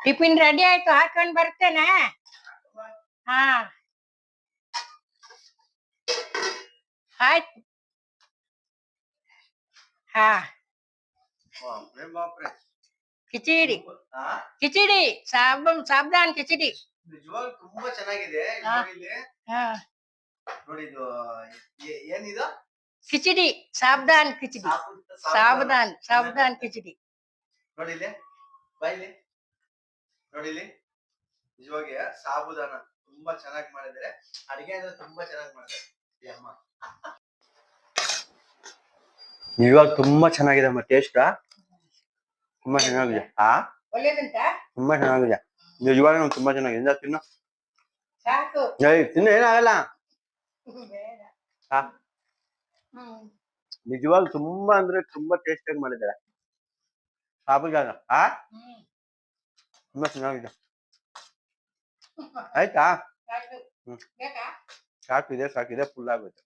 Tiffin ready ಆಯ್ತು, ಹಾಕೊಂಡ್ ಬರ್ತೇನೆ. ಹಾ ಆಯ್ತು. ಹಾ ಕಿಚಡಿ ಕಿಚಡಿ ಸಾಬ್ದಾನ್ ಕಿಚಡಿ ನಿಜವಾಗ್ಲೂ ತುಂಬಾ ಚೆನ್ನಾಗಿದೆ. ಹಾ ನೋಡಿ ಇದು ಏನಿದು? ಕಿಚಡಿ ಸಾಬ್ದಾನ್ ಕಿಚಡಿ. ಸಾಬ್ದಾನ್ ಕಿಚಡಿ ನೋಡಿಲಿ, ಬಾಯಿಲಿ ನೋಡಿಲಿ. ನಿಜವಾಗಿ ಸಾಬುದಾನ ತುಂಬಾ ಚೆನ್ನಾಗಿ ಮಾಡಿದ್ದಾರೆ. ಅಡಿಗೆ ಅಂದ್ರೆ ತುಂಬಾ ಚೆನ್ನಾಗಿ ಮಾಡಿದ್ದಾರೆ ಅಮ್ಮ. ಇವಾಗ ತುಂಬಾ ಚೆನ್ನಾಗಿದೆ ಅಮ್ಮ, ಟೇಸ್ಟ್ ತುಂಬಾ ಚೆನ್ನಾಗಿದೆ. ತುಂಬಾ ಚೆನ್ನಾಗಿದೆ ನಿಜವಾಗ, ತುಂಬಾ ಚೆನ್ನಾಗಿದೆ. ತಿನ್ನು ತಿನ್ನು, ಏನಾಗಲ್ಲ. ನಿಜವಾಗ ತುಂಬಾ ಅಂದ್ರೆ ತುಂಬಾ ಟೇಸ್ಟ್ ಆಗಿ ಮಾಡಿದ್ದಾರೆ ಸಾಬುದಾನ. ತುಂಬಾ ಚೆನ್ನಾಗಿದೆ. ಆಯ್ತಾ? ಸಾಕಿದೆ ಫುಲ್ ಆಗುತ್ತೆ.